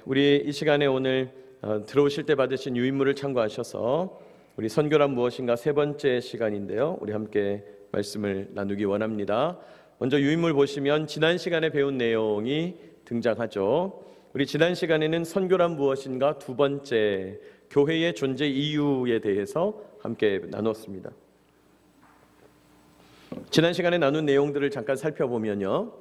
우리 이 시간에 오늘 들어오실 때 받으신 유인물을 참고하셔서 우리 선교란 무엇인가 세 번째 시간인데요. 우리 함께 말씀을 나누기 원합니다. 먼저 유인물 보시면 지난 시간에 배운 내용이 등장하죠. 우리 지난 시간에는 선교란 무엇인가 두 번째 교회의 존재 이유에 대해서 함께 나눴습니다. 지난 시간에 나눈 내용들을 잠깐 살펴보면요,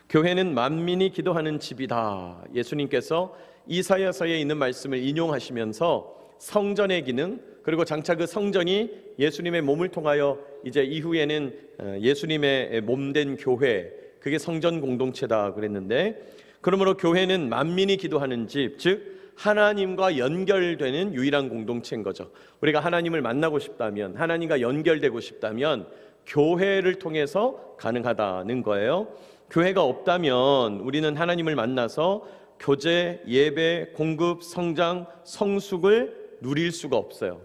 교회는 만민이 기도하는 집이다. 예수님께서 이사야서에 있는 말씀을 인용하시면서 성전의 기능, 그리고 장차 그 성전이 예수님의 몸을 통하여 이제 이후에는 예수님의 몸된 교회, 그게 성전 공동체다 그랬는데, 그러므로 교회는 만민이 기도하는 집, 즉 하나님과 연결되는 유일한 공동체인 거죠. 우리가 하나님을 만나고 싶다면, 하나님과 연결되고 싶다면 교회를 통해서 가능하다는 거예요. 교회가 없다면 우리는 하나님을 만나서 교제, 예배, 공급, 성장, 성숙을 누릴 수가 없어요.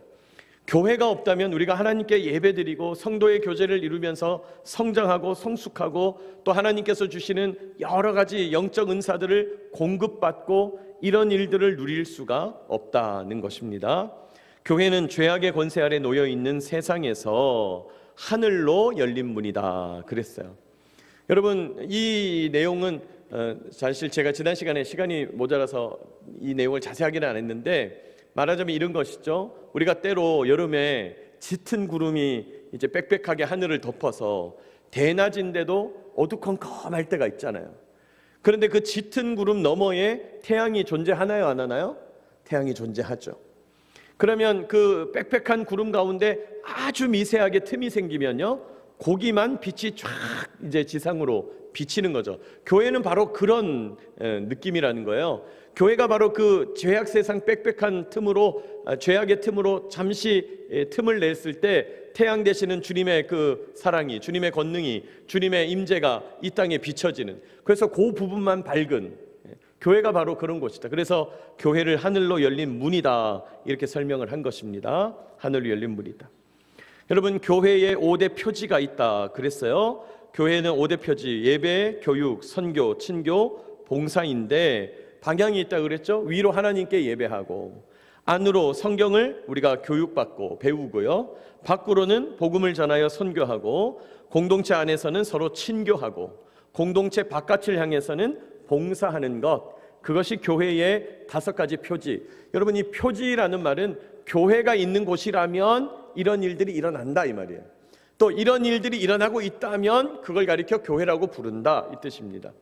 교회가 없다면 우리가 하나님께 예배드리고 성도의 교제를 이루면서 성장하고 성숙하고 또 하나님께서 주시는 여러 가지 영적 은사들을 공급받고 이런 일들을 누릴 수가 없다는 것입니다. 교회는 죄악의 권세 아래 놓여 있는 세상에서 하늘로 열린 문이다 그랬어요. 여러분, 이 내용은 사실 제가 지난 시간에 시간이 모자라서 이 내용을 자세하게는 안 했는데, 말하자면 이런 것이죠. 우리가 때로 여름에 짙은 구름이 이제 빽빽하게 하늘을 덮어서 대낮인데도 어두컴컴할 때가 있잖아요. 그런데 그 짙은 구름 너머에 태양이 존재하나요, 안 하나요? 태양이 존재하죠. 그러면 그 빽빽한 구름 가운데 아주 미세하게 틈이 생기면요, 거기만 빛이 쫙 이제 지상으로 비치는 거죠. 교회는 바로 그런 느낌이라는 거예요. 교회가 바로 그 죄악 세상 빽빽한 틈으로, 죄악의 틈으로 잠시 틈을 냈을 때 태양 되시는 주님의 그 사랑이, 주님의 권능이, 주님의 임재가 이 땅에 비춰지는, 그래서 그 부분만 밝은 교회가 바로 그런 곳이다. 그래서 교회를 하늘로 열린 문이다 이렇게 설명을 한 것입니다. 하늘로 열린 문이다. 여러분, 교회에 5대 표지가 있다 그랬어요. 교회는 5대 표지, 예배, 교육, 선교, 친교, 봉사인데 방향이 있다 그랬죠. 위로 하나님께 예배하고, 안으로 성경을 우리가 교육받고 배우고요, 밖으로는 복음을 전하여 선교하고, 공동체 안에서는 서로 친교하고, 공동체 바깥을 향해서는 봉사하는 것, 그것이 교회의 5가지 표지. 여러분, 이 표지라는 말은 교회가 있는 곳이라면 이런 일들이 일어난다 이 말이에요. 또 이런 일들이 일어나고 있다면 그걸 가리켜 교회라고 부른다 이 뜻입니다.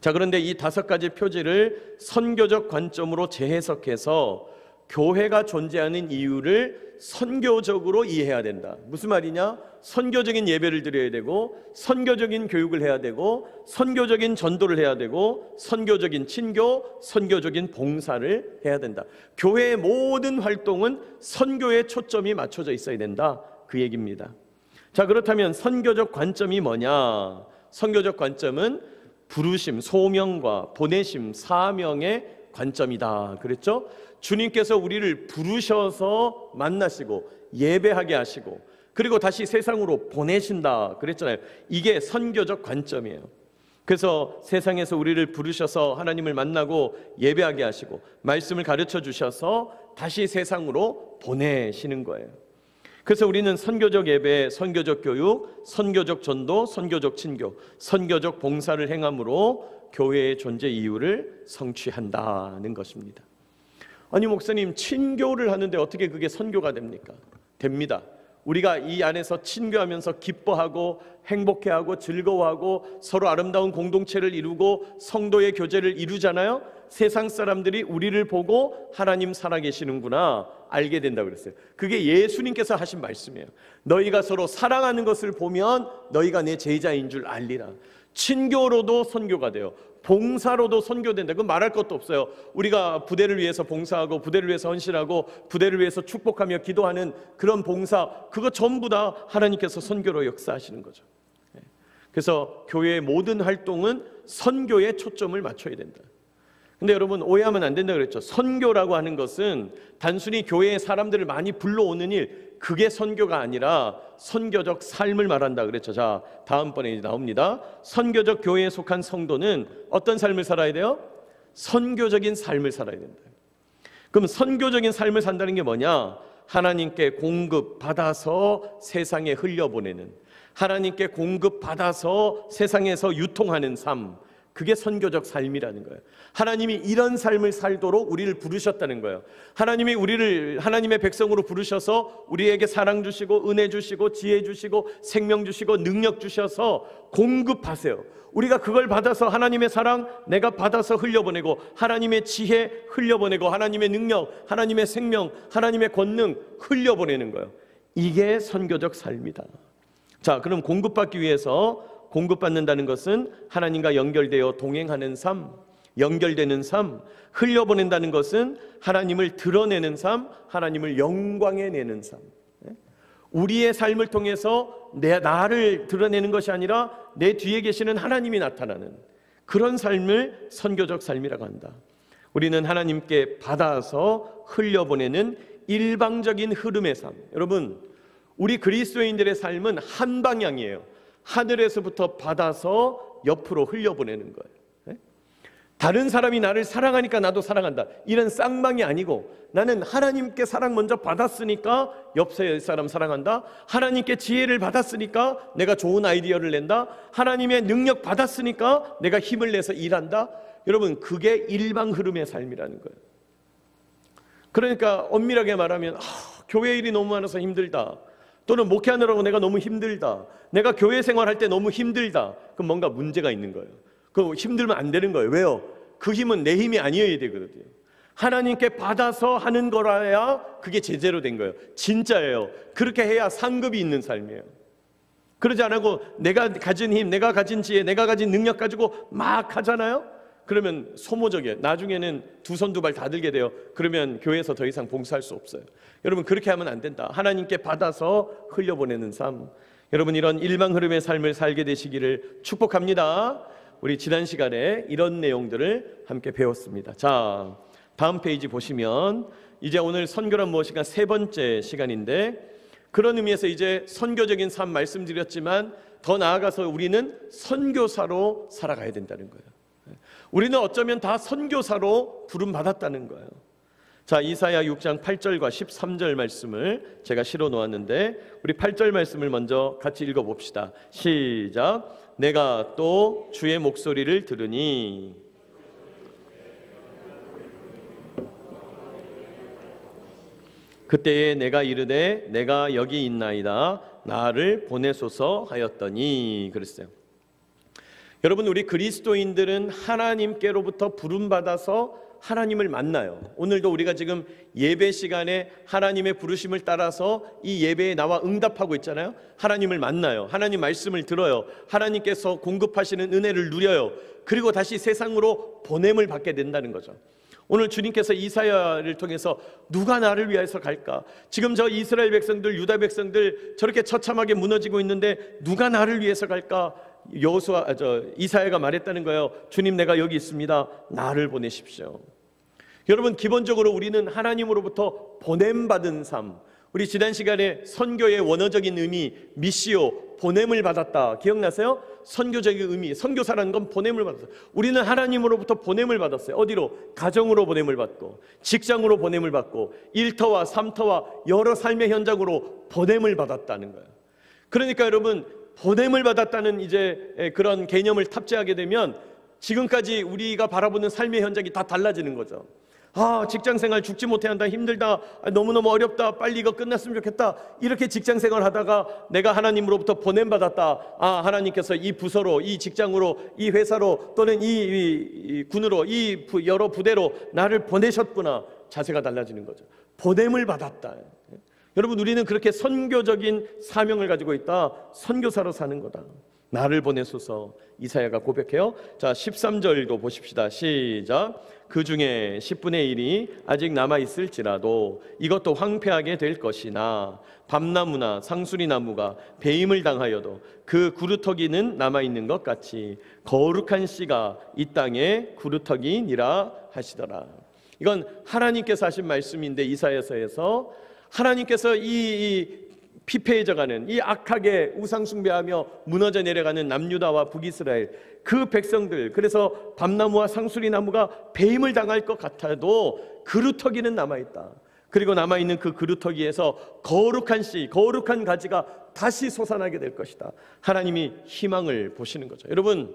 자, 그런데 이 5가지 표지를 선교적 관점으로 재해석해서 교회가 존재하는 이유를 선교적으로 이해해야 된다. 무슨 말이냐? 선교적인 예배를 드려야 되고, 선교적인 교육을 해야 되고, 선교적인 전도를 해야 되고, 선교적인 친교, 선교적인 봉사를 해야 된다. 교회의 모든 활동은 선교에 초점이 맞춰져 있어야 된다 그 얘기입니다. 자, 그렇다면 선교적 관점이 뭐냐? 선교적 관점은 부르심, 소명과 보내심, 사명의 관점이다 그랬죠? 주님께서 우리를 부르셔서 만나시고 예배하게 하시고 그리고 다시 세상으로 보내신다 그랬잖아요. 이게 선교적 관점이에요. 그래서 세상에서 우리를 부르셔서 하나님을 만나고 예배하게 하시고 말씀을 가르쳐 주셔서 다시 세상으로 보내시는 거예요. 그래서 우리는 선교적 예배, 선교적 교육, 선교적 전도, 선교적 친교, 선교적 봉사를 행함으로 교회의 존재 이유를 성취한다는 것입니다. 아니, 목사님, 친교를 하는데 어떻게 그게 선교가 됩니까? 됩니다. 우리가 이 안에서 친교하면서 기뻐하고 행복해하고 즐거워하고 서로 아름다운 공동체를 이루고 성도의 교제를 이루잖아요. 세상 사람들이 우리를 보고 하나님 살아계시는구나 알게 된다고 그랬어요. 그게 예수님께서 하신 말씀이에요. 너희가 서로 사랑하는 것을 보면 너희가 내 제자인 줄 알리라. 친교로도 선교가 돼요. 봉사로도 선교된다. 그건 말할 것도 없어요. 우리가 부대를 위해서 봉사하고 부대를 위해서 헌신하고 부대를 위해서 축복하며 기도하는 그런 봉사, 그거 전부 다 하나님께서 선교로 역사하시는 거죠. 그래서 교회의 모든 활동은 선교에 초점을 맞춰야 된다. 근데 여러분, 오해하면 안 된다 그랬죠. 선교라고 하는 것은 단순히 교회에 사람들을 많이 불러오는 일, 그게 선교가 아니라 선교적 삶을 말한다 그랬죠. 자, 다음번에 나옵니다. 선교적 교회에 속한 성도는 어떤 삶을 살아야 돼요? 선교적인 삶을 살아야 된다. 그럼 선교적인 삶을 산다는 게 뭐냐? 하나님께 공급받아서 세상에 흘려보내는, 하나님께 공급받아서 세상에서 유통하는 삶, 그게 선교적 삶이라는 거예요. 하나님이 이런 삶을 살도록 우리를 부르셨다는 거예요. 하나님이 우리를 하나님의 백성으로 부르셔서 우리에게 사랑 주시고 은혜 주시고 지혜 주시고 생명 주시고 능력 주셔서 공급하세요. 우리가 그걸 받아서 하나님의 사랑 내가 받아서 흘려보내고, 하나님의 지혜 흘려보내고, 하나님의 능력, 하나님의 생명, 하나님의 권능 흘려보내는 거예요. 이게 선교적 삶이다. 자, 그럼 공급받기 위해서, 공급받는다는 것은 하나님과 연결되어 동행하는 삶, 연결되는 삶, 흘려보낸다는 것은 하나님을 드러내는 삶, 하나님을 영광에 내는 삶. 우리의 삶을 통해서 나를 드러내는 것이 아니라 내 뒤에 계시는 하나님이 나타나는 그런 삶을 선교적 삶이라고 한다. 우리는 하나님께 받아서 흘려보내는 일방적인 흐름의 삶. 여러분, 우리 그리스도인들의 삶은 한 방향이에요. 하늘에서부터 받아서 옆으로 흘려보내는 거예요. 다른 사람이 나를 사랑하니까 나도 사랑한다, 이런 쌍방이 아니고, 나는 하나님께 사랑 먼저 받았으니까 옆 사람 사랑한다, 하나님께 지혜를 받았으니까 내가 좋은 아이디어를 낸다, 하나님의 능력 받았으니까 내가 힘을 내서 일한다. 여러분, 그게 일방 흐름의 삶이라는 거예요. 그러니까 엄밀하게 말하면 교회 일이 너무 많아서 힘들다, 또는 목회하느라고 내가 너무 힘들다, 내가 교회 생활할 때 너무 힘들다, 그럼 뭔가 문제가 있는 거예요. 그 힘들면 안 되는 거예요. 왜요? 그 힘은 내 힘이 아니어야 되거든요. 하나님께 받아서 하는 거라야 그게 제대로 된 거예요. 진짜예요. 그렇게 해야 상급이 있는 삶이에요. 그러지 않고 내가 가진 힘, 내가 가진 지혜, 내가 가진 능력 가지고 막 하잖아요. 그러면 소모적이에요. 나중에는 두 손 두 발 다 들게 돼요. 그러면 교회에서 더 이상 봉사할 수 없어요. 여러분, 그렇게 하면 안 된다. 하나님께 받아서 흘려보내는 삶, 여러분 이런 일방 흐름의 삶을 살게 되시기를 축복합니다. 우리 지난 시간에 이런 내용들을 함께 배웠습니다. 자, 다음 페이지 보시면 이제 오늘 선교란 무엇인가 세 번째 시간인데, 그런 의미에서 이제 선교적인 삶 말씀드렸지만 더 나아가서 우리는 선교사로 살아가야 된다는 거예요. 우리는 어쩌면 다 선교사로 부름받았다는 거예요. 자, 이사야 6장 8절과 13절 말씀을 제가 실어 놓았는데, 우리 8절 말씀을 먼저 같이 읽어봅시다. 시작. 내가 또 주의 목소리를 들으니 그때에 내가 이르되 내가 여기 있나이다, 나를 보내소서 하였더니 그랬어요. 여러분, 우리 그리스도인들은 하나님께로부터 부름받아서 하나님을 만나요. 오늘도 우리가 지금 예배 시간에 하나님의 부르심을 따라서 이 예배에 나와 응답하고 있잖아요. 하나님을 만나요. 하나님 말씀을 들어요. 하나님께서 공급하시는 은혜를 누려요. 그리고 다시 세상으로 보냄을 받게 된다는 거죠. 오늘 주님께서 이사야를 통해서 누가 나를 위해서 갈까? 지금 저 이스라엘 백성들, 유다 백성들 저렇게 처참하게 무너지고 있는데 누가 나를 위해서 갈까? 이사야가 말했다는 거예요. 주님, 내가 여기 있습니다. 나를 보내십시오. 여러분, 기본적으로 우리는 하나님으로부터 보냄받은 삶, 우리 지난 시간에 선교의 원어적인 의미 미시오, 보냄을 받았다, 기억나세요? 선교적인 의미, 선교사라는 건 보냄을 받았어요. 우리는 하나님으로부터 보냄을 받았어요. 어디로? 가정으로 보냄을 받고, 직장으로 보냄을 받고, 일터와 삼터와 여러 삶의 현장으로 보냄을 받았다는 거예요. 그러니까 여러분, 보냄을 받았다는 이제 그런 개념을 탑재하게 되면 지금까지 우리가 바라보는 삶의 현장이 다 달라지는 거죠. 직장생활 죽지 못해 한다, 힘들다, 너무너무 어렵다, 빨리 이거 끝났으면 좋겠다, 이렇게 직장생활 하다가 내가 하나님으로부터 보냄받았다, 하나님께서 이 부서로, 이 직장으로, 이 회사로, 또는 이 군으로, 이 여러 부대로 나를 보내셨구나, 자세가 달라지는 거죠. 보냄을 받았다. 여러분, 우리는 그렇게 선교적인 사명을 가지고 있다. 선교사로 사는 거다. 나를 보내소서, 이사야가 고백해요. 자, 13절도 보십시다. 시작. 그 중에 10분의 1이 아직 남아있을지라도 이것도 황폐하게 될 것이나 밤나무나 상수리나무가 배임을 당하여도 그 구루터기는 남아있는 것 같이 거룩한 씨가 이 땅에 구루터기니라 하시더라. 이건 하나님께서 하신 말씀인데, 이사야서에서 하나님께서 이 피폐해져가는 이 악하게 우상숭배하며 무너져 내려가는 남유다와 북이스라엘 그 백성들, 그래서 밤나무와 상수리나무가 배임을 당할 것 같아도 그루터기는 남아있다. 그리고 남아있는 그 그루터기에서 거룩한 씨, 거룩한 가지가 다시 솟아나게 될 것이다. 하나님이 희망을 보시는 거죠. 여러분,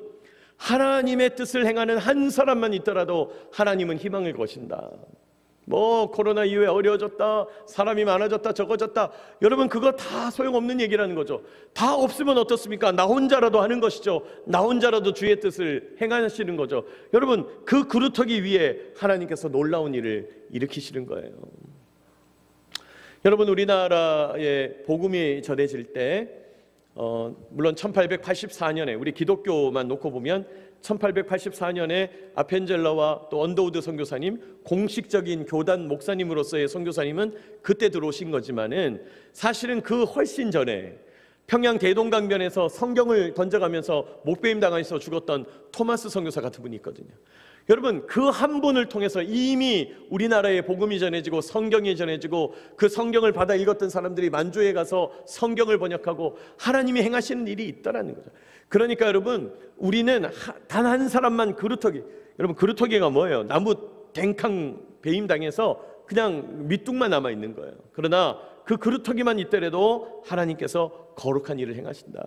하나님의 뜻을 행하는 한 사람만 있더라도 하나님은 희망을 거신다. 뭐 코로나 이후에 어려워졌다, 사람이 많아졌다, 적어졌다, 여러분 그거 다 소용없는 얘기라는 거죠. 다 없으면 어떻습니까? 나 혼자라도 하는 것이죠. 나 혼자라도 주의 뜻을 행하시는 거죠. 여러분, 그 그루터기 위에 하나님께서 놀라운 일을 일으키시는 거예요. 여러분, 우리나라에 복음이 전해질 때 물론 1884년에 우리 기독교만 놓고 보면 1884년에 아펜젤러와 또 언더우드 선교사님, 공식적인 교단 목사님으로서의 선교사님은 그때 들어오신 거지만은 사실은 그 훨씬 전에 평양 대동강변에서 성경을 던져가면서 목배임 당해서 죽었던 토마스 선교사 같은 분이 있거든요. 여러분, 그 한 분을 통해서 이미 우리나라에 복음이 전해지고 성경이 전해지고 그 성경을 받아 읽었던 사람들이 만주에 가서 성경을 번역하고 하나님이 행하시는 일이 있다라는 거죠. 그러니까 여러분, 우리는 단 한 사람만 그루터기, 여러분 그루터기가 뭐예요? 나무 댕캉 배임당해서 그냥 밑둥만 남아있는 거예요. 그러나 그 그루터기만 있더라도 하나님께서 거룩한 일을 행하신다.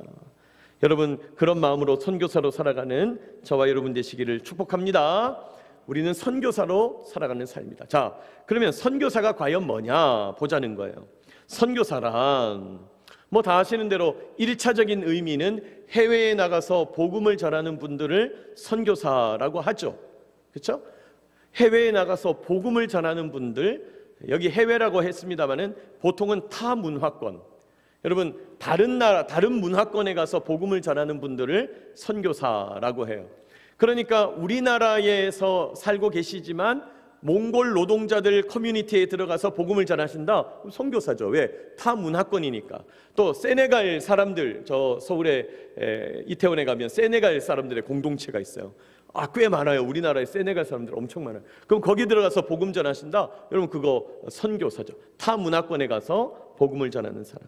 여러분, 그런 마음으로 선교사로 살아가는 저와 여러분 되시기를 축복합니다. 우리는 선교사로 살아가는 삶이다. 자, 그러면 선교사가 과연 뭐냐 보자는 거예요. 선교사란 뭐 다 아시는 대로 1차적인 의미는 해외에 나가서 복음을 전하는 분들을 선교사라고 하죠. 그렇죠? 해외에 나가서 복음을 전하는 분들, 여기 해외라고 했습니다마는 보통은 타 문화권, 여러분 다른 나라, 다른 문화권에 가서 복음을 전하는 분들을 선교사라고 해요. 그러니까 우리나라에서 살고 계시지만 몽골 노동자들 커뮤니티에 들어가서 복음을 전하신다? 선교사죠. 왜? 타 문화권이니까. 또 세네갈 사람들, 저 서울에 이태원에 가면 세네갈 사람들의 공동체가 있어요. 꽤 많아요. 우리나라에 세네갈 사람들 엄청 많아요. 그럼 거기 들어가서 복음 전하신다? 여러분 그거 선교사죠. 타 문화권에 가서 복음을 전하는 사람.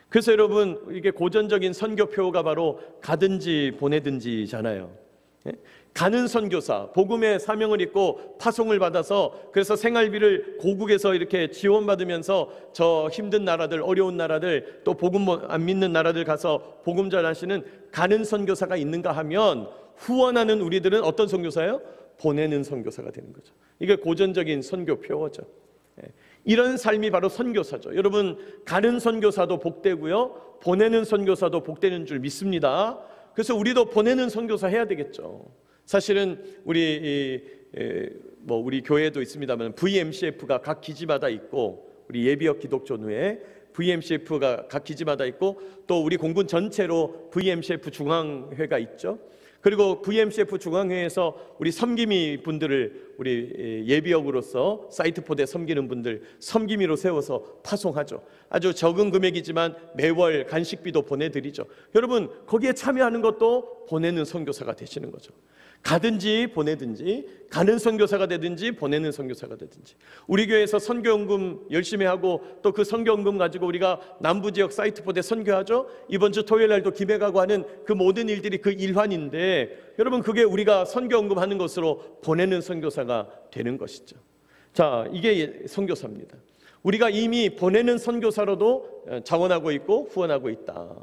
그래서 여러분, 이게 고전적인 선교표가 바로 가든지 보내든지잖아요. 가는 선교사, 복음의 사명을 입고 파송을 받아서 그래서 생활비를 고국에서 이렇게 지원받으면서 저 힘든 나라들, 어려운 나라들, 또 복음 안 믿는 나라들 가서 복음 전하시는 가는 선교사가 있는가 하면, 후원하는 우리들은 어떤 선교사예요? 보내는 선교사가 되는 거죠. 이게 고전적인 선교표어죠. 이런 삶이 바로 선교사죠. 여러분, 가는 선교사도 복되고요, 보내는 선교사도 복되는 줄 믿습니다. 그래서 우리도 보내는 선교사 해야 되겠죠. 사실은 우리 교회도 있습니다만 VMCF가 각 기지마다 있고, 우리 예비역 기독교회에 VMCF가 각 기지마다 있고, 또 우리 공군 전체로 VMCF 중앙회가 있죠. 그리고 VMCF 중앙회에서 우리 섬김이 분들을 우리 예비역으로서 사이트포대 섬기는 분들 섬김이로 세워서 파송하죠. 아주 적은 금액이지만 매월 간식비도 보내드리죠. 여러분, 거기에 참여하는 것도 보내는 선교사가 되시는 거죠. 가든지 보내든지, 가는 선교사가 되든지 보내는 선교사가 되든지. 우리 교회에서 선교연금 열심히 하고 또 그 선교연금 가지고 우리가 남부지역 사이트포대 선교하죠. 이번 주 토요일 날도 기획하고 하는 그 모든 일들이 그 일환인데, 여러분 그게 우리가 선교연금 하는 것으로 보내는 선교사가 되는 것이죠. 자, 이게 선교사입니다. 우리가 이미 보내는 선교사로도 자원하고 있고 후원하고 있다.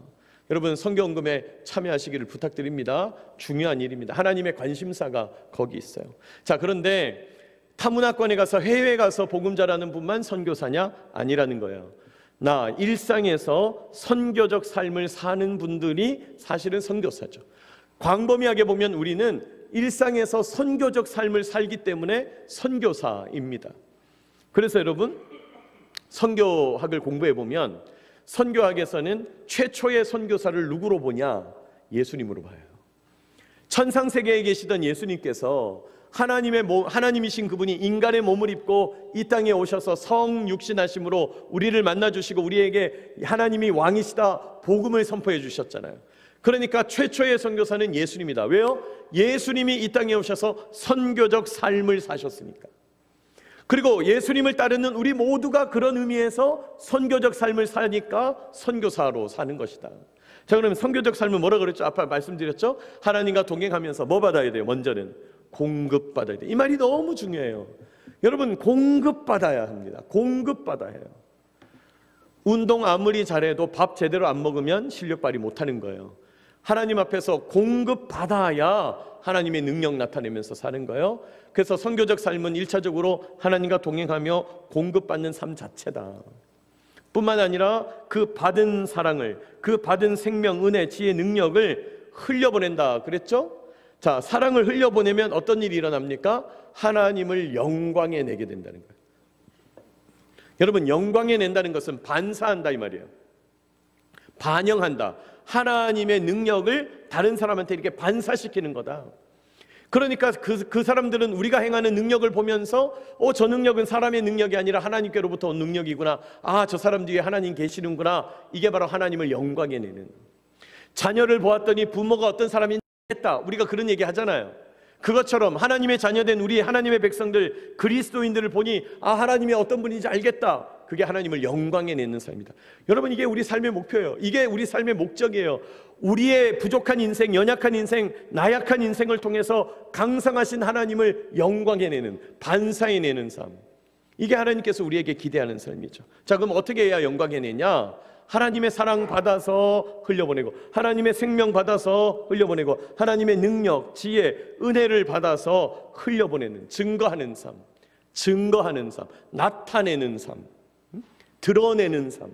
여러분, 선교헌금에 참여하시기를 부탁드립니다. 중요한 일입니다. 하나님의 관심사가 거기 있어요. 자, 그런데 타문화권에 가서, 해외에 가서 복음 전하는 분만 선교사냐? 아니라는 거예요. 나 일상에서 선교적 삶을 사는 분들이 사실은 선교사죠. 광범위하게 보면 우리는 일상에서 선교적 삶을 살기 때문에 선교사입니다. 그래서 여러분, 선교학을 공부해 보면 선교학에서는 최초의 선교사를 누구로 보냐? 예수님으로 봐요. 천상세계에 계시던 예수님께서 하나님이신 그분이 인간의 몸을 입고 이 땅에 오셔서 성육신하심으로 우리를 만나주시고 우리에게 하나님이 왕이시다 복음을 선포해 주셨잖아요. 그러니까 최초의 선교사는 예수님이다. 왜요? 예수님이 이 땅에 오셔서 선교적 삶을 사셨으니까. 그리고 예수님을 따르는 우리 모두가 그런 의미에서 선교적 삶을 사니까 선교사로 사는 것이다. 자, 그러면 선교적 삶은 뭐라 그랬죠? 아까 말씀드렸죠? 하나님과 동행하면서 뭐 받아야 돼요? 먼저는 공급받아야 돼요. 이 말이 너무 중요해요. 여러분, 공급받아야 합니다. 공급받아야 해요. 운동 아무리 잘해도 밥 제대로 안 먹으면 실력 발휘 못하는 거예요. 하나님 앞에서 공급받아야 하나님의 능력 나타내면서 사는 거예요. 그래서 선교적 삶은 1차적으로 하나님과 동행하며 공급받는 삶 자체다. 뿐만 아니라 그 받은 사랑을, 그 받은 생명, 은혜, 지혜, 능력을 흘려보낸다 그랬죠? 자, 사랑을 흘려보내면 어떤 일이 일어납니까? 하나님을 영광에 내게 된다는 거예요. 여러분, 영광에 낸다는 것은 반사한다 이 말이에요. 반영한다. 하나님의 능력을 다른 사람한테 이렇게 반사시키는 거다. 그러니까 그 사람들은 우리가 행하는 능력을 보면서 저 능력은 사람의 능력이 아니라 하나님께로부터 온 능력이구나. 저 사람 뒤에 하나님 계시는구나. 이게 바로 하나님을 영광에 내는. 자녀를 보았더니 부모가 어떤 사람인지 알겠다. 우리가 그런 얘기 하잖아요. 그것처럼 하나님의 자녀된 우리 하나님의 백성들, 그리스도인들을 보니 하나님이 어떤 분인지 알겠다. 그게 하나님을 영광에 내는 삶이다. 여러분, 이게 우리 삶의 목표예요. 이게 우리 삶의 목적이에요. 우리의 부족한 인생, 연약한 인생, 나약한 인생을 통해서 강성하신 하나님을 영광에 내는, 반사해 내는 삶. 이게 하나님께서 우리에게 기대하는 삶이죠. 자, 그럼 어떻게 해야 영광에 내냐? 하나님의 사랑 받아서 흘려보내고, 하나님의 생명 받아서 흘려보내고, 하나님의 능력, 지혜, 은혜를 받아서 흘려보내는, 증거하는 삶, 증거하는 삶, 나타내는 삶, 드러내는 삶.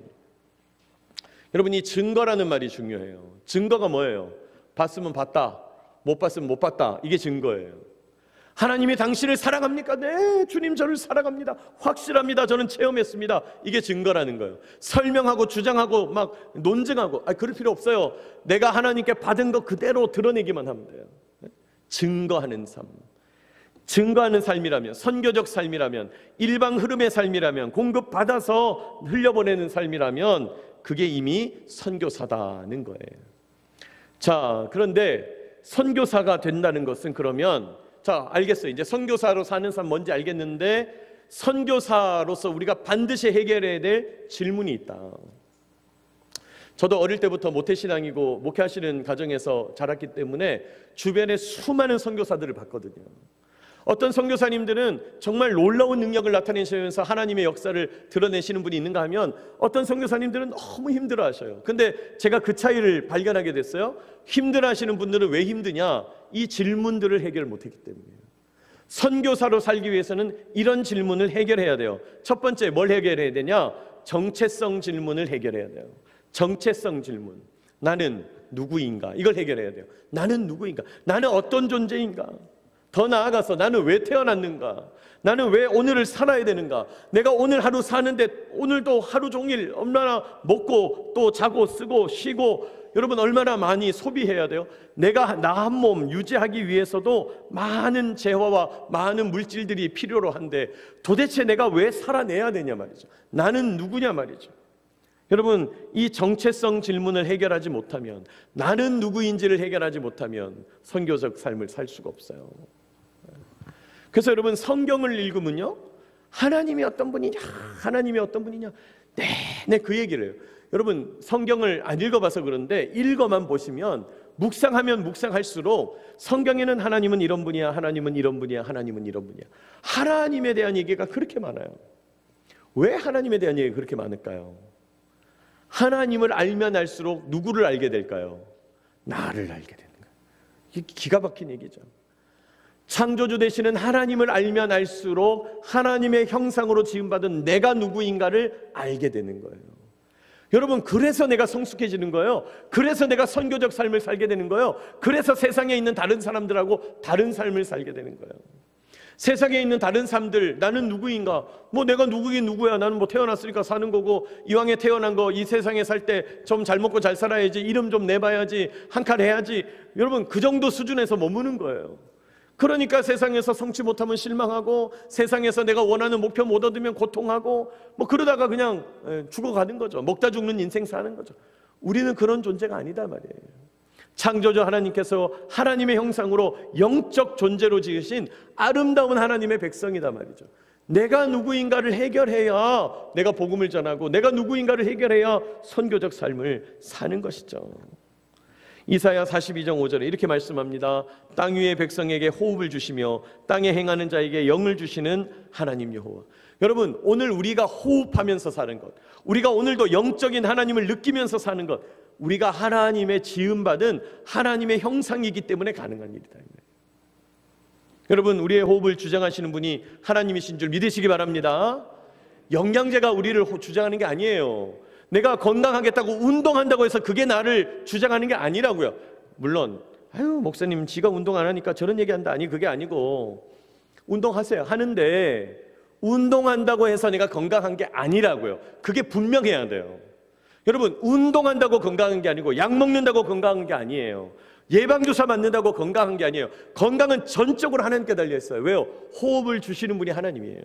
여러분, 이 증거라는 말이 중요해요. 증거가 뭐예요? 봤으면 봤다, 못 봤으면 못 봤다. 이게 증거예요. 하나님이 당신을 사랑합니까? 네, 주님 저를 사랑합니다. 확실합니다. 저는 체험했습니다. 이게 증거라는 거예요. 설명하고 주장하고 막 논증하고 그럴 필요 없어요. 내가 하나님께 받은 거 그대로 드러내기만 하면 돼요. 증거하는 삶. 증거하는 삶이라면, 선교적 삶이라면, 일방 흐름의 삶이라면, 공급받아서 흘려보내는 삶이라면 그게 이미 선교사다는 거예요. 자, 그런데 선교사가 된다는 것은 그러면, 자, 알겠어요. 이제 선교사로 사는 삶 뭔지 알겠는데, 선교사로서 우리가 반드시 해결해야 될 질문이 있다. 저도 어릴 때부터 모태신앙이고 목회하시는 가정에서 자랐기 때문에 주변에 수많은 선교사들을 봤거든요. 어떤 선교사님들은 정말 놀라운 능력을 나타내시면서 하나님의 역사를 드러내시는 분이 있는가 하면, 어떤 선교사님들은 너무 힘들어하셔요. 근데 제가 그 차이를 발견하게 됐어요. 힘들어하시는 분들은 왜 힘드냐? 이 질문들을 해결 못했기 때문이에요. 선교사로 살기 위해서는 이런 질문을 해결해야 돼요. 첫 번째, 뭘 해결해야 되냐? 정체성 질문을 해결해야 돼요. 정체성 질문. 나는 누구인가? 이걸 해결해야 돼요. 나는 누구인가? 나는 어떤 존재인가? 더 나아가서 나는 왜 태어났는가? 나는 왜 오늘을 살아야 되는가? 내가 오늘 하루 사는데 오늘도 하루 종일 얼마나 먹고 또 자고 쓰고 쉬고, 여러분 얼마나 많이 소비해야 돼요? 내가 나 한 몸 유지하기 위해서도 많은 재화와 많은 물질들이 필요로 한데 도대체 내가 왜 살아내야 되냐 말이죠. 나는 누구냐 말이죠. 여러분, 이 정체성 질문을 해결하지 못하면, 나는 누구인지를 해결하지 못하면 선교적 삶을 살 수가 없어요. 그래서 성경을 읽으면요, 하나님이 어떤 분이냐, 하나님이 어떤 분이냐, 네, 그 얘기를 해요. 여러분, 성경을 안 읽어봐서 그런데 읽어만 보시면, 묵상하면 묵상할수록 성경에는 하나님은 이런 분이야, 하나님은 이런 분이야, 하나님은 이런 분이야, 하나님에 대한 얘기가 그렇게 많아요. 왜 하나님에 대한 얘기가 그렇게 많을까요? 하나님을 알면 알수록 누구를 알게 될까요? 나를 알게 되는 거예요. 이게 기가 막힌 얘기죠. 창조주 되시는 하나님을 알면 알수록 하나님의 형상으로 지음받은 내가 누구인가를 알게 되는 거예요. 여러분, 그래서 내가 성숙해지는 거예요. 그래서 내가 선교적 삶을 살게 되는 거예요. 그래서 세상에 있는 다른 사람들하고 다른 삶을 살게 되는 거예요. 세상에 있는 다른 사람들, 나는 누구인가? 내가 누구긴 누구야? 나는 태어났으니까 사는 거고, 이왕에 태어난 거 이 세상에 살 때 좀 잘 먹고 잘 살아야지, 이름 좀 내봐야지, 한 칼 해야지. 여러분, 그 정도 수준에서 머무는 거예요. 그러니까 세상에서 성취 못하면 실망하고, 세상에서 내가 원하는 목표 못 얻으면 고통하고, 그러다가 그냥 죽어가는 거죠. 먹다 죽는 인생 사는 거죠. 우리는 그런 존재가 아니다 말이에요. 창조주 하나님께서 하나님의 형상으로 영적 존재로 지으신 아름다운 하나님의 백성이다 말이죠. 내가 누구인가를 해결해야 내가 복음을 전하고 내가 누구인가를 해결해야 선교적 삶을 사는 것이죠. 이사야 42장 5절에 이렇게 말씀합니다. 땅 위의 백성에게 호흡을 주시며 땅에 행하는 자에게 영을 주시는 하나님 여호와. 여러분, 오늘 우리가 호흡하면서 사는 것, 우리가 오늘도 영적인 하나님을 느끼면서 사는 것, 우리가 하나님의 지음받은 하나님의 형상이기 때문에 가능한 일이다. 여러분, 우리의 호흡을 주장하시는 분이 하나님이신 줄 믿으시기 바랍니다. 영양제가 우리를 주장하는 게 아니에요. 내가 건강하겠다고 운동한다고 해서 그게 나를 주장하는 게 아니라고요. 물론 목사님 지가 운동 안 하니까 저런 얘기한다. 아니, 그게 아니고 운동하세요. 하는데 운동한다고 해서 내가 건강한 게 아니라고요. 그게 분명해야 돼요. 여러분, 운동한다고 건강한 게 아니고 약 먹는다고 건강한 게 아니에요. 예방주사 맞는다고 건강한 게 아니에요. 건강은 전적으로 하나님께 달려있어요. 왜요? 호흡을 주시는 분이 하나님이에요.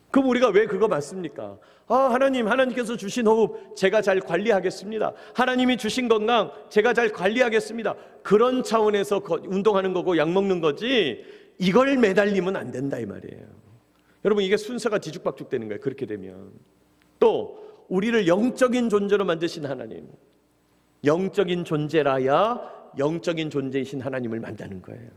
그럼 우리가 왜 그거 맞습니까? 하나님께서 주신 호흡 제가 잘 관리하겠습니다. 하나님이 주신 건강 제가 잘 관리하겠습니다. 그런 차원에서 운동하는 거고 약 먹는 거지, 이걸 매달리면 안 된다 이 말이에요. 여러분, 이게 순서가 뒤죽박죽 되는 거예요. 그렇게 되면. 또 우리를 영적인 존재로 만드신 하나님, 영적인 존재라야 영적인 존재이신 하나님을 만나는 거예요.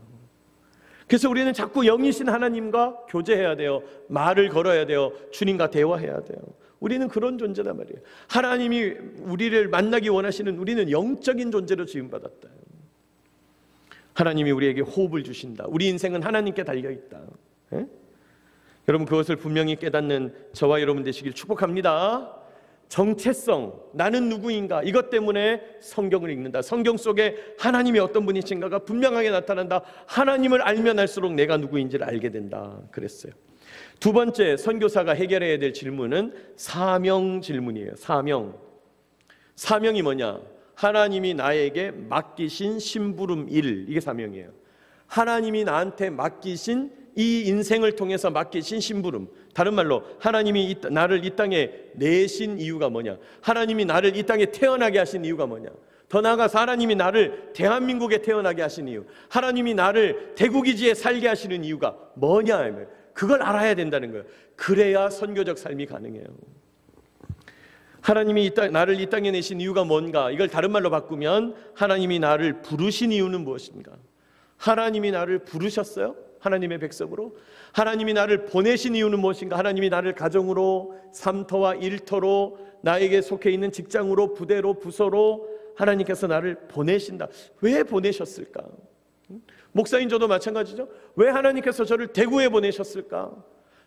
그래서 우리는 자꾸 영이신 하나님과 교제해야 돼요. 말을 걸어야 돼요. 주님과 대화해야 돼요. 우리는 그런 존재단 말이에요. 하나님이 우리를 만나기 원하시는, 우리는 영적인 존재로 지음받았다. 하나님이 우리에게 호흡을 주신다. 우리 인생은 하나님께 달려있다. 에? 여러분, 그것을 분명히 깨닫는 저와 여러분 되시길 축복합니다. 정체성, 나는 누구인가, 이것 때문에 성경을 읽는다. 성경 속에 하나님이 어떤 분이신가가 분명하게 나타난다. 하나님을 알면 알수록 내가 누구인지를 알게 된다 그랬어요. 두 번째, 선교사가 해결해야 될 질문은 사명 질문이에요. 사명이 뭐냐? 하나님이 나에게 맡기신 심부름 일, 이게 사명이에요. 하나님이 나한테 맡기신, 이 인생을 통해서 맡기신 심부름, 다른 말로 하나님이 나를 이 땅에 내신 이유가 뭐냐, 하나님이 나를 이 땅에 태어나게 하신 이유가 뭐냐, 더 나아가서 하나님이 나를 대한민국에 태어나게 하신 이유, 하나님이 나를 대구기지에 살게 하시는 이유가 뭐냐, 그걸 알아야 된다는 거예요. 그래야 선교적 삶이 가능해요. 하나님이 나를 이 땅에 내신 이유가 뭔가, 이걸 다른 말로 바꾸면 하나님이 나를 부르신 이유는 무엇인가? 하나님이 나를 부르셨어요? 하나님의 백성으로. 하나님이 나를 보내신 이유는 무엇인가? 하나님이 나를 가정으로, 삼터와 일터로, 나에게 속해 있는 직장으로, 부대로, 부서로 하나님께서 나를 보내신다. 왜 보내셨을까? 목사인 저도 마찬가지죠. 왜 하나님께서 저를 대구에 보내셨을까?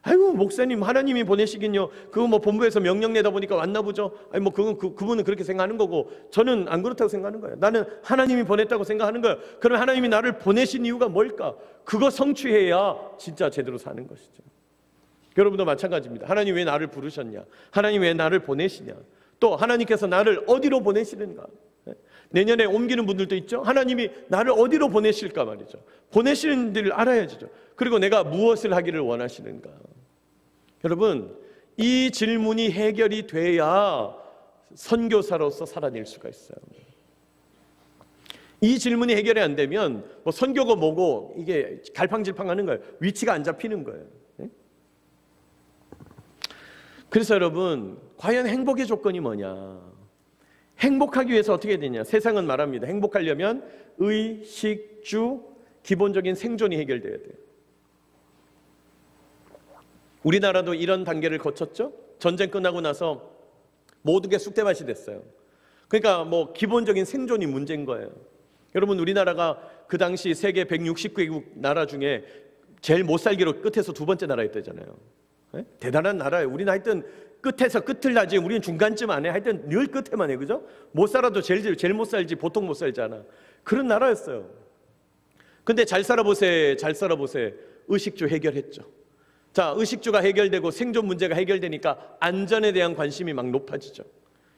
아이고, 목사님 하나님이 보내시긴요, 그거 뭐 본부에서 명령 내다 보니까 왔나 보죠. 아니 뭐 그분은 그렇게 생각하는 거고 저는 안 그렇다고 생각하는 거예요. 나는 하나님이 보냈다고 생각하는 거예요. 그럼 하나님이 나를 보내신 이유가 뭘까? 그거 성취해야 진짜 제대로 사는 것이죠. 여러분도 마찬가지입니다. 하나님 왜 나를 부르셨냐? 하나님 왜 나를 보내시냐? 또 하나님께서 나를 어디로 보내시는가? 내년에 옮기는 분들도 있죠. 하나님이 나를 어디로 보내실까 말이죠. 보내시는 데를 알아야죠. 그리고 내가 무엇을 하기를 원하시는가? 여러분, 이 질문이 해결이 돼야 선교사로서 살아낼 수가 있어요. 이 질문이 해결이 안 되면 뭐 선교가 뭐고 이게 갈팡질팡하는 거예요. 위치가 안 잡히는 거예요. 그래서 여러분, 과연 행복의 조건이 뭐냐? 행복하기 위해서 어떻게 되냐? 세상은 말합니다. 행복하려면 의, 식, 주, 기본적인 생존이 해결돼야 돼요. 우리나라도 이런 단계를 거쳤죠. 전쟁 끝나고 나서 모든 게 쑥대밭이 됐어요. 그러니까 뭐 기본적인 생존이 문제인 거예요. 여러분, 우리나라가 그 당시 세계 160개국 나라 중에 제일 못 살기로 끝에서 두 번째 나라였다잖아요. 네? 대단한 나라예요. 우리는 하여튼 끝에서 끝을 나지, 우리는 중간쯤 안 해. 하여튼 늘 끝에만 해, 그죠? 못 살아도 제일 못 살지, 보통 못 살잖아. 그런 나라였어요. 근데 잘 살아보세. 의식주 해결했죠. 자, 의식주가 해결되고 생존 문제가 해결되니까 안전에 대한 관심이 막 높아지죠.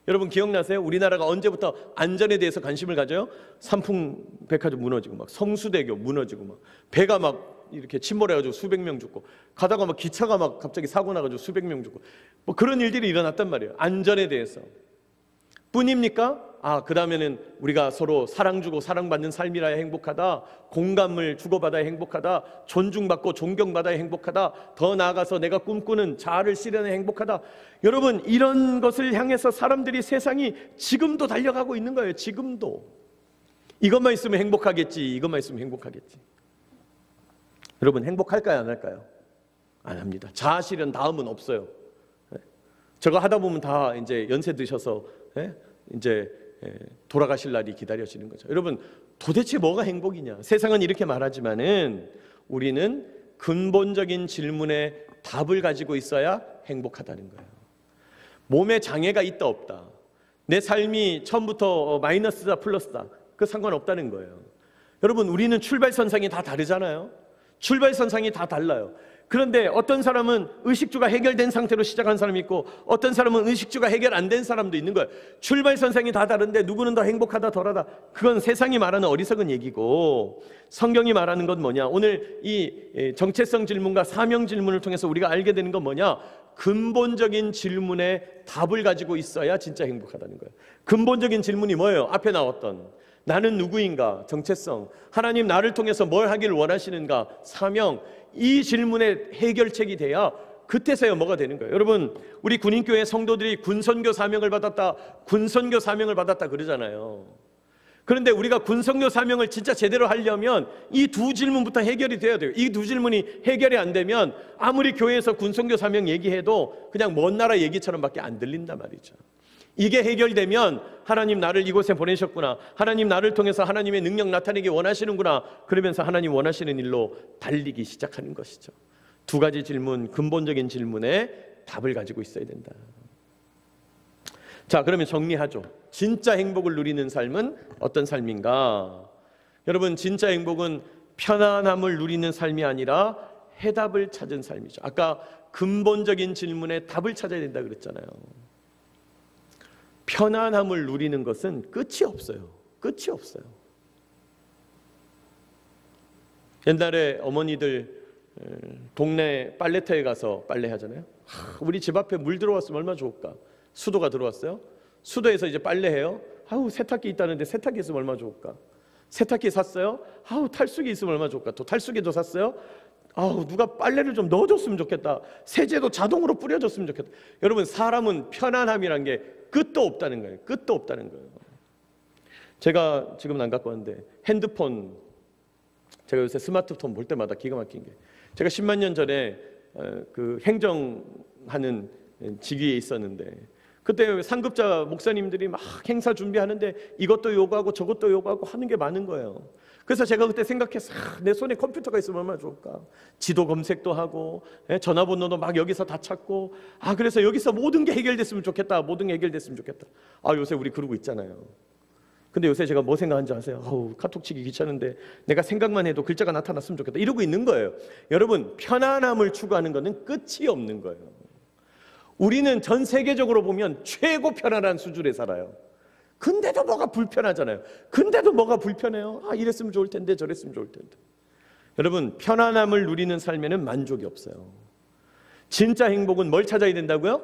여러분 기억나세요? 우리나라가 언제부터 안전에 대해서 관심을 가져요? 삼풍백화점 무너지고, 막 성수대교 무너지고, 막 배가 막 이렇게 침몰해가지고 수백 명 죽고, 가다가 막 기차가 막 갑자기 사고 나가지고 수백 명 죽고, 뭐 그런 일들이 일어났단 말이에요. 안전에 대해서. 뿐입니까? 그 다음에는 우리가 서로 사랑 주고 사랑받는 삶이라야 행복하다, 공감을 주고받아야 행복하다, 존중받고 존경받아야 행복하다, 더 나아가서 내가 꿈꾸는 자아를 실현해야 행복하다. 여러분, 이런 것을 향해서 사람들이, 세상이 지금도 달려가고 있는 거예요. 지금도. 이것만 있으면 행복하겠지, 이것만 있으면 행복하겠지. 여러분, 행복할까요, 안 할까요? 안 합니다. 자아 실현 다음은 없어요. 저거 하다 보면 다 이제 연세 드셔서 이제 돌아가실 날이 기다려지는 거죠. 여러분, 도대체 뭐가 행복이냐? 세상은 이렇게 말하지만은 우리는 근본적인 질문에 답을 가지고 있어야 행복하다는 거예요. 몸에 장애가 있다 없다, 내 삶이 처음부터 마이너스다 플러스다, 그 상관없다는 거예요. 여러분, 우리는 출발선상이 다 다르잖아요. 출발선상이 다 달라요. 그런데 어떤 사람은 의식주가 해결된 상태로 시작한 사람이 있고, 어떤 사람은 의식주가 해결 안 된 사람도 있는 거예요. 출발선상이 다 다른데 누구는 더 행복하다 덜하다, 그건 세상이 말하는 어리석은 얘기고, 성경이 말하는 건 뭐냐? 오늘 이 정체성 질문과 사명 질문을 통해서 우리가 알게 되는 건 뭐냐? 근본적인 질문에 답을 가지고 있어야 진짜 행복하다는 거예요. 근본적인 질문이 뭐예요? 앞에 나왔던 나는 누구인가? 정체성. 하나님 나를 통해서 뭘 하기를 원하시는가? 사명. 이 질문의 해결책이 돼야 그때서야 뭐가 되는 거예요. 여러분, 우리 군인교회 성도들이 군선교 사명을 받았다, 군선교 사명을 받았다 그러잖아요. 그런데 우리가 군선교 사명을 진짜 제대로 하려면 이 두 질문부터 해결이 돼야 돼요. 이 두 질문이 해결이 안 되면 아무리 교회에서 군선교 사명 얘기해도 그냥 먼 나라 얘기처럼 밖에 안 들린단 말이죠. 이게 해결되면 하나님 나를 이곳에 보내셨구나, 하나님 나를 통해서 하나님의 능력 나타내기 원하시는구나, 그러면서 하나님 원하시는 일로 달리기 시작하는 것이죠. 두 가지 질문, 근본적인 질문에 답을 가지고 있어야 된다. 자, 그러면 정리하죠. 진짜 행복을 누리는 삶은 어떤 삶인가? 여러분, 진짜 행복은 편안함을 누리는 삶이 아니라 해답을 찾은 삶이죠. 아까 근본적인 질문에 답을 찾아야 된다 그랬잖아요. 편안함을 누리는 것은 끝이 없어요. 끝이 없어요. 옛날에 어머니들 동네 빨래터에 가서 빨래하잖아요. 우리 집 앞에 물 들어왔으면 얼마나 좋을까? 수도가 들어왔어요. 수도에서 이제 빨래해요. 세탁기 있다는데 세탁기 있으면 얼마나 좋을까? 세탁기 샀어요. 탈수기 있으면 얼마나 좋을까? 또 탈수기도 샀어요. 누가 빨래를 좀 넣어줬으면 좋겠다. 세제도 자동으로 뿌려줬으면 좋겠다. 여러분, 사람은 편안함이란 게 끝도 없다는 거예요. 끝도 없다는 거예요. 제가 지금은 안 갖고 왔는데 핸드폰, 제가 요새 스마트폰 볼 때마다 기가 막힌 게, 제가 10만 년 전에 그 행정하는 직위에 있었는데, 그때 상급자 목사님들이 막 행사 준비하는데 이것도 요구하고 저것도 요구하고 하는 게 많은 거예요. 그래서 제가 그때 생각해서 내 손에 컴퓨터가 있으면 얼마나 좋을까? 지도 검색도 하고 전화번호도 막 여기서 다 찾고, 그래서 여기서 모든 게 해결됐으면 좋겠다, 모든 게 해결됐으면 좋겠다. 요새 우리 그러고 있잖아요. 근데 요새 제가 뭐 생각하는지 아세요? 카톡 치기 귀찮은데 내가 생각만 해도 글자가 나타났으면 좋겠다, 이러고 있는 거예요. 여러분, 편안함을 추구하는 것은 끝이 없는 거예요. 우리는 전 세계적으로 보면 최고 편안한 수준에 살아요. 근데도 뭐가 불편하잖아요. 근데도 뭐가 불편해요? 이랬으면 좋을 텐데 저랬으면 좋을 텐데. 여러분, 편안함을 누리는 삶에는 만족이 없어요. 진짜 행복은 뭘 찾아야 된다고요?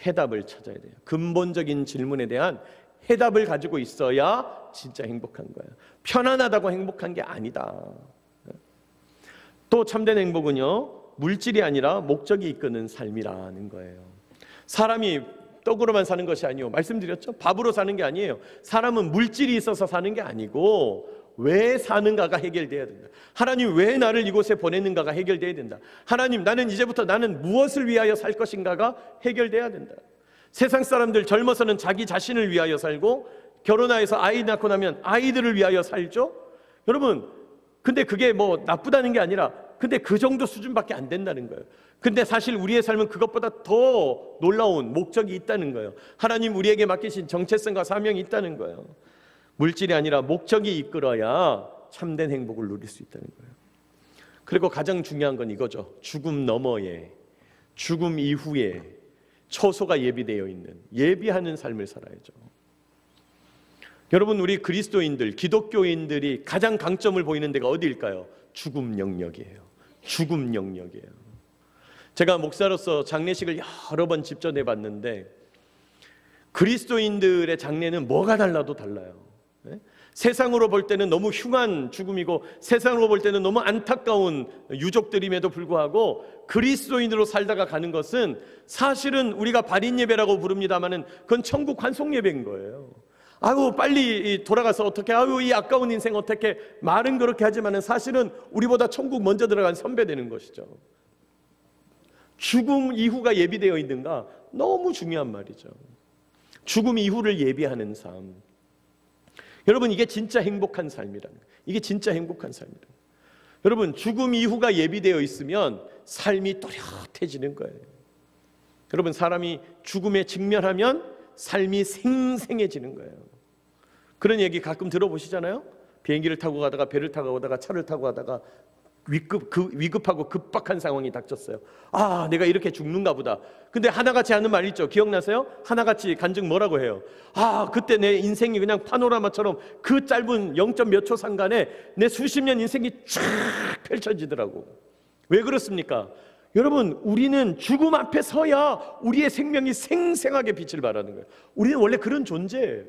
해답을 찾아야 돼요. 근본적인 질문에 대한 해답을 가지고 있어야 진짜 행복한 거예요. 편안하다고 행복한 게 아니다. 또 참된 행복은요, 물질이 아니라 목적이 이끄는 삶이라는 거예요. 사람이 떡으로만 사는 것이 아니요, 말씀드렸죠? 밥으로 사는 게 아니에요. 사람은 물질이 있어서 사는 게 아니고 왜 사는가가 해결돼야 된다. 하나님 왜 나를 이곳에 보냈는가가 해결돼야 된다. 하나님, 나는 이제부터 나는 무엇을 위하여 살 것인가가 해결돼야 된다. 세상 사람들 젊어서는 자기 자신을 위하여 살고, 결혼해서 아이 낳고 나면 아이들을 위하여 살죠. 여러분, 근데 그게 뭐 나쁘다는 게 아니라, 근데 그 정도 수준밖에 안 된다는 거예요. 근데 사실 우리의 삶은 그것보다 더 놀라운 목적이 있다는 거예요. 하나님 우리에게 맡기신 정체성과 사명이 있다는 거예요. 물질이 아니라 목적이 이끌어야 참된 행복을 누릴 수 있다는 거예요. 그리고 가장 중요한 건 이거죠. 죽음 너머에, 죽음 이후에 처소가 예비되어 있는, 예비하는 삶을 살아야죠. 여러분, 우리 그리스도인들, 기독교인들이 가장 강점을 보이는 데가 어디일까요? 죽음 영역이에요. 죽음 영역이에요. 제가 목사로서 장례식을 여러 번 집전해 봤는데, 그리스도인들의 장례는 뭐가 달라도 달라요. 세상으로 볼 때는 너무 흉한 죽음이고 세상으로 볼 때는 너무 안타까운 유족들임에도 불구하고 그리스도인으로 살다가 가는 것은 사실은 우리가 발인 예배라고 부릅니다마는 그건 천국 환송 예배인 거예요. 아유 빨리 돌아가서 어떻게, 아유 이 아까운 인생 어떻게, 말은 그렇게 하지만은 사실은 우리보다 천국 먼저 들어간 선배 되는 것이죠. 죽음 이후가 예비되어 있는가, 너무 중요한 말이죠. 죽음 이후를 예비하는 삶. 여러분 이게 진짜 행복한 삶이라는 거예요. 이게 진짜 행복한 삶이라는 거예요. 여러분 죽음 이후가 예비되어 있으면 삶이 또렷해지는 거예요. 여러분 사람이 죽음에 직면하면 삶이 생생해지는 거예요. 그런 얘기 가끔 들어보시잖아요. 비행기를 타고 가다가 배를 타고 가다가 차를 타고 가다가 위급하고 급박한 상황이 닥쳤어요. 아, 내가 이렇게 죽는가 보다. 근데 하나같이 하는 말 있죠. 기억나세요? 하나같이 간증 뭐라고 해요? 아, 그때 내 인생이 그냥 파노라마처럼 그 짧은 0. 몇 초 상간에 내 수십 년 인생이 쫙 펼쳐지더라고. 왜 그렇습니까? 여러분 우리는 죽음 앞에 서야 우리의 생명이 생생하게 빛을 발하는 거예요. 우리는 원래 그런 존재예요.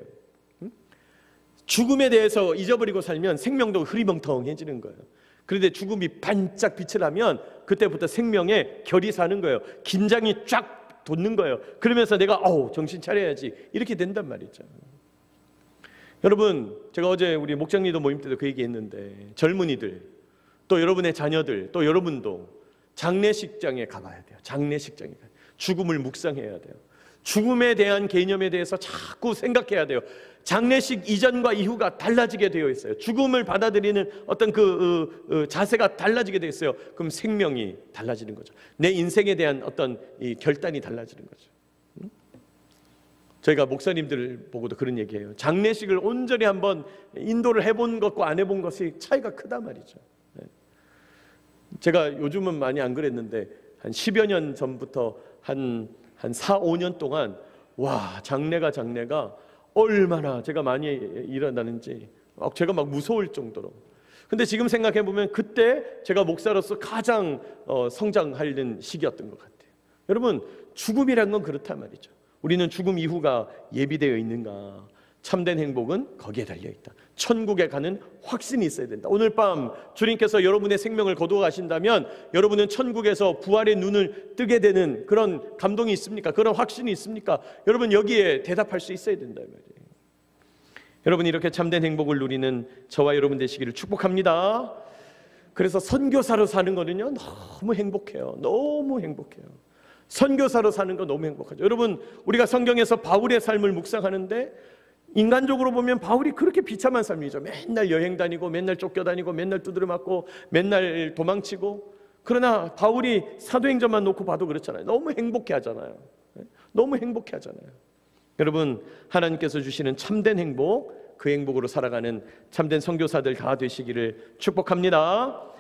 죽음에 대해서 잊어버리고 살면 생명도 흐리멍텅해지는 거예요. 그런데 죽음이 반짝 빛을 하면 그때부터 생명의 결이 사는 거예요. 긴장이 쫙 돋는 거예요. 그러면서 내가 정신 차려야지 이렇게 된단 말이죠. 여러분 제가 어제 우리 목장리도 모임 때도 그 얘기했는데 젊은이들 또 여러분의 자녀들 또 여러분도 장례식장에 가봐야 돼요. 장례식장에 가요. 죽음을 묵상해야 돼요. 죽음에 대한 개념에 대해서 자꾸 생각해야 돼요. 장례식 이전과 이후가 달라지게 되어 있어요. 죽음을 받아들이는 어떤 자세가 달라지게 되어 있어요. 그럼 생명이 달라지는 거죠. 내 인생에 대한 어떤 이 결단이 달라지는 거죠. 저희가 목사님들 보고도 그런 얘기해요. 장례식을 온전히 한번 인도를 해본 것과 안 해본 것이 차이가 크다 말이죠. 제가 요즘은 많이 안 그랬는데 한 10여 년 전부터 한 4, 5년 동안 와 장례가 얼마나 제가 많이 일어나는지 제가 막 무서울 정도로. 근데 지금 생각해 보면 그때 제가 목사로서 가장 성장하는 시기였던 것 같아요. 여러분 죽음이란 건 그렇단 말이죠. 우리는 죽음 이후가 예비되어 있는가? 참된 행복은 거기에 달려있다. 천국에 가는 확신이 있어야 된다. 오늘 밤 주님께서 여러분의 생명을 거두어 가신다면 여러분은 천국에서 부활의 눈을 뜨게 되는 그런 감동이 있습니까? 그런 확신이 있습니까? 여러분 여기에 대답할 수 있어야 된다 말이에요. 여러분 이렇게 참된 행복을 누리는 저와 여러분 되시기를 축복합니다. 그래서 선교사로 사는 거는요 너무 행복해요. 너무 행복해요. 선교사로 사는 거 너무 행복하죠. 여러분 우리가 성경에서 바울의 삶을 묵상하는데 인간적으로 보면 바울이 그렇게 비참한 삶이죠. 맨날 여행 다니고 맨날 쫓겨다니고 맨날 두드려 맞고 맨날 도망치고. 그러나 바울이 사도행전만 놓고 봐도 그렇잖아요. 너무 행복해 하잖아요. 너무 행복해 하잖아요. 여러분 하나님께서 주시는 참된 행복, 그 행복으로 살아가는 참된 선교사들 다 되시기를 축복합니다.